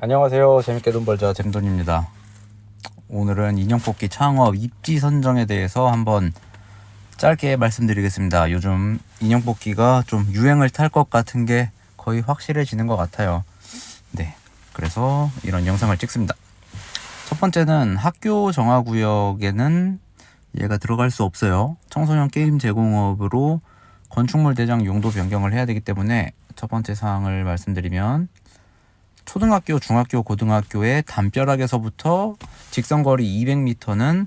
안녕하세요. 재밌게 돈 벌자 잼돈입니다. 오늘은 인형뽑기 창업 입지 선정에 대해서 한번 짧게 말씀드리겠습니다. 요즘 인형뽑기가 좀 유행을 탈 것 같은 게 거의 확실해지는 것 같아요. 네, 그래서 이런 영상을 찍습니다. 첫 번째는 학교 정화구역에는 얘가 들어갈 수 없어요. 청소년 게임 제공업으로 건축물 대장 용도 변경을 해야 되기 때문에 첫 번째 사항을 말씀드리면, 초등학교, 중학교, 고등학교의 담벼락에서부터 직선거리 200m는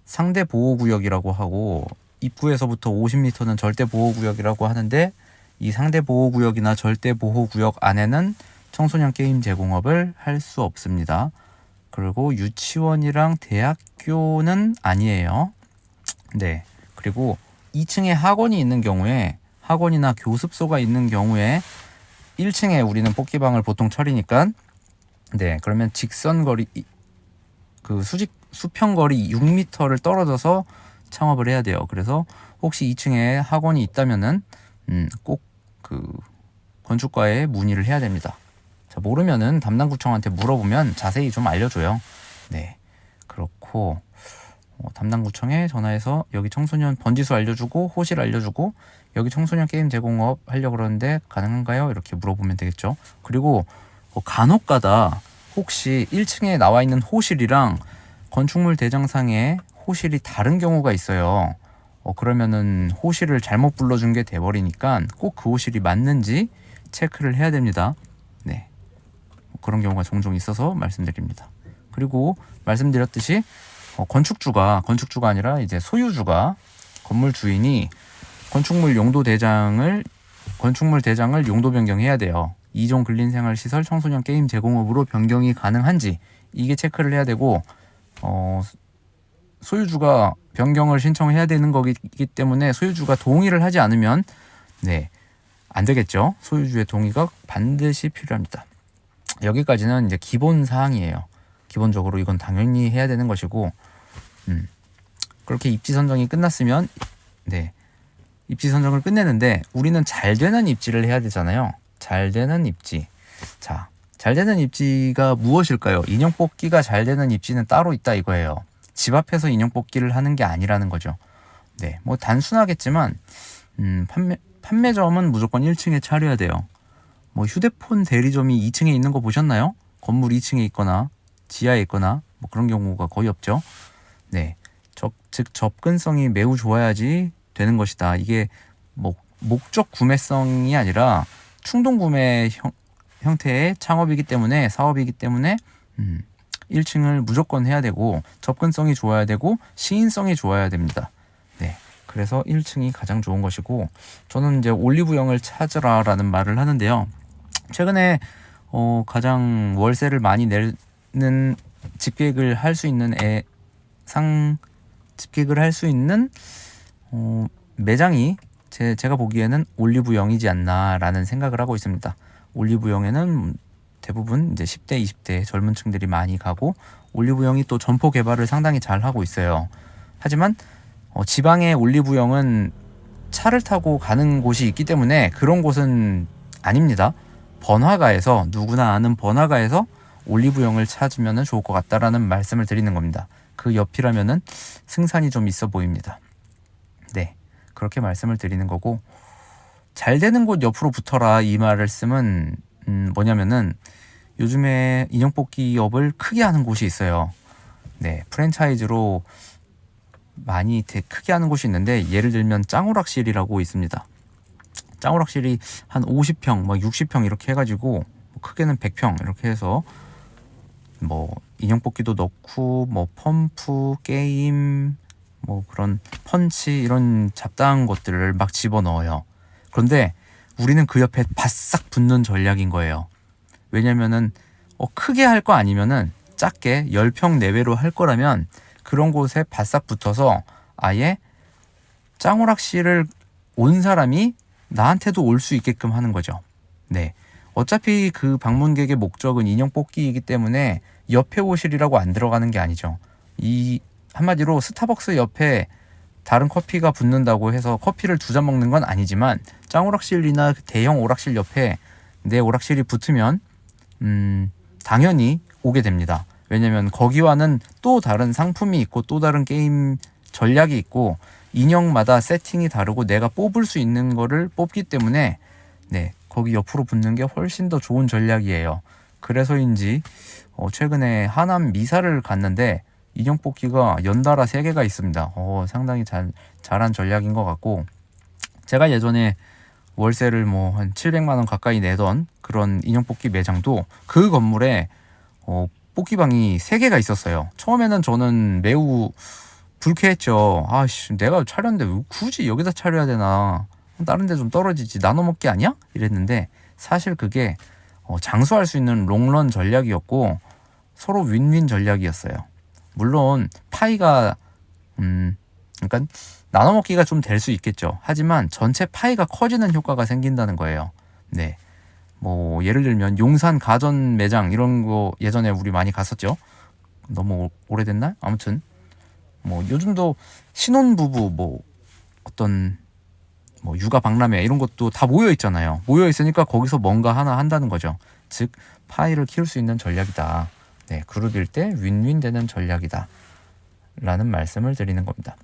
상대 보호구역이라고 하고, 입구에서부터 50m는 절대 보호구역이라고 하는데, 이 상대 보호구역이나 절대 보호구역 안에는 청소년 게임 제공업을 할 수 없습니다. 그리고 유치원이랑 대학교는 아니에요. 네. 그리고 2층에 학원이 있는 경우에, 학원이나 교습소가 있는 경우에 1층에 우리는 뽑기방을 보통 차리니까, 네, 그러면 직선거리, 그 수평거리 6m를 떨어져서 창업을 해야 돼요. 그래서 혹시 2층에 학원이 있다면은 꼭 그 건축과에 문의를 해야 됩니다. 자, 모르면은 담당구청한테 물어보면 자세히 좀 알려줘요. 네, 그렇고 담당구청에 전화해서 여기 청소년 번지수 알려주고 호실 알려주고 여기 청소년 게임 제공업 하려고 그러는데 가능한가요? 이렇게 물어보면 되겠죠. 그리고 간혹가다 혹시 1층에 나와 있는 호실이랑 건축물 대장상에 호실이 다른 경우가 있어요. 그러면은 호실을 잘못 불러준 게 돼버리니까 꼭 그 호실이 맞는지 체크를 해야 됩니다. 네, 그런 경우가 종종 있어서 말씀드립니다. 그리고 말씀드렸듯이 건축주가 아니라 이제 소유주가, 건물 주인이 건축물 대장을 용도 변경해야 돼요. 2종 근린생활시설 청소년 게임 제공업으로 변경이 가능한지 이게 체크를 해야 되고, 소유주가 변경을 신청해야 되는 거기 때문에 소유주가 동의를 하지 않으면 안 되겠죠. 소유주의 동의가 반드시 필요합니다. 여기까지는 이제 기본 사항이에요. 기본적으로 이건 당연히 해야 되는 것이고, 그렇게 입지 선정이 끝났으면, 입지 선정을 끝내는데 우리는 잘 되는 입지를 해야 되잖아요. 잘 되는 입지. 자, 잘 되는 입지가 무엇일까요? 인형 뽑기가 잘 되는 입지는 따로 있다 이거예요. 집 앞에서 인형 뽑기를 하는 게 아니라는 거죠. 네, 뭐 단순하겠지만 판매점은 무조건 1층에 차려야 돼요. 뭐 휴대폰 대리점이 2층에 있는 거 보셨나요? 건물 2층에 있거나 지하에 있거나 뭐 그런 경우가 거의 없죠. 네, 즉 접근성이 매우 좋아야지 되는 것이다. 이게 뭐 목적 구매성이 아니라 충동 구매 형태의 창업이기 때문에, 사업이기 때문에 1층을 무조건 해야 되고 접근성이 좋아야 되고 시인성이 좋아야 됩니다. 네, 그래서 1층이 가장 좋은 것이고, 저는 이제 올리브영을 찾으라라는 말을 하는데요. 최근에 가장 월세를 많이 내는 집계획을 할 수 있는 매장이 제가 보기에는 올리브영이지 않나라는 생각을 하고 있습니다. 올리브영에는 대부분 이제 10대, 20대 젊은 층들이 많이 가고, 올리브영이 또 점포 개발을 상당히 잘 하고 있어요. 하지만 지방의 올리브영은 차를 타고 가는 곳이 있기 때문에 그런 곳은 아닙니다. 번화가에서, 누구나 아는 번화가에서 올리브영을 찾으면 좋을 것 같다라는 말씀을 드리는 겁니다. 그 옆이라면은 승산이 좀 있어 보입니다. 네, 그렇게 말씀을 드리는 거고, 잘 되는 곳 옆으로 붙어라 이 말을 쓰면 뭐냐면은 요즘에 인형 뽑기업을 크게 하는 곳이 있어요. 네, 프랜차이즈로 많이 크게 하는 곳이 있는데, 예를 들면 짱오락실이라고 있습니다. 짱오락실이 한 50평, 60평 이렇게 해가지고, 크게는 100평 이렇게 해서 뭐 인형 뽑기도 넣고, 뭐 펌프, 게임, 뭐 그런 펀치 이런 잡다한 것들을 막 집어넣어요. 그런데 우리는 그 옆에 바싹 붙는 전략인 거예요. 왜냐면은 크게 할 거 아니면은 작게 10평 내외로 할 거라면 그런 곳에 바싹 붙어서 아예 짱오락실을 온 사람이 나한테도 올 수 있게끔 하는 거죠. 네, 어차피 그 방문객의 목적은 인형 뽑기이기 때문에 옆에 호실이라고 안 들어가는 게 아니죠. 이 한마디로 스타벅스 옆에 다른 커피가 붙는다고 해서 커피를 2잔 먹는 건 아니지만, 짱오락실이나 대형 오락실 옆에 내 오락실이 붙으면 당연히 오게 됩니다. 왜냐면 거기와는 또 다른 상품이 있고 또 다른 게임 전략이 있고 인형마다 세팅이 다르고 내가 뽑을 수 있는 거를 뽑기 때문에 네, 거기 옆으로 붙는 게 훨씬 더 좋은 전략이에요. 그래서인지 최근에 하남 미사를 갔는데 인형 뽑기가 연달아 3개가 있습니다. 상당히 잘한 전략인 것 같고, 제가 예전에 월세를 뭐 한 700만 원 가까이 내던 그런 인형 뽑기 매장도 그 건물에 뽑기방이 3개가 있었어요. 처음에는 저는 매우 불쾌했죠. 아씨, 내가 차렸는데 왜 굳이 여기다 차려야 되나, 다른 데 좀 떨어지지, 나눠 먹기 아니야? 이랬는데 사실 그게 장수할 수 있는 롱런 전략이었고 서로 윈윈 전략이었어요. 물론 파이가 그러니까 나눠 먹기가 좀 될 수 있겠죠. 하지만 전체 파이가 커지는 효과가 생긴다는 거예요. 네, 뭐 예를 들면 용산 가전 매장 이런 거 예전에 우리 많이 갔었죠. 너무 오래됐나? 아무튼 뭐 요즘도 신혼부부 뭐 어떤 뭐 육아 박람회 이런 것도 다 모여 있잖아요. 모여 있으니까 거기서 뭔가 하나 한다는 거죠. 즉 파이를 키울 수 있는 전략이다. 네, 그룹일 때 윈윈 되는 전략이다 라는 말씀을 드리는 겁니다.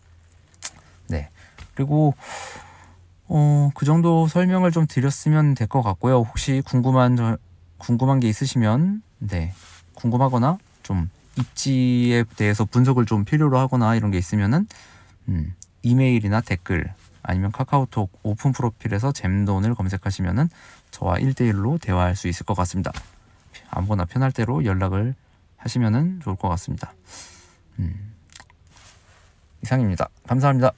네, 그리고 그 정도 설명을 좀 드렸으면 될 것 같고요. 혹시 궁금한 게 있으시면, 네, 궁금하거나 좀 입지에 대해서 분석을 좀 필요로 하거나 이런 게 있으면은 이메일이나 댓글 아니면 카카오톡 오픈 프로필에서 잼돈을 검색하시면은 저와 1대1로 대화할 수 있을 것 같습니다. 아무거나 편할 대로 연락을 하시면은 좋을 것 같습니다. 이상입니다. 감사합니다.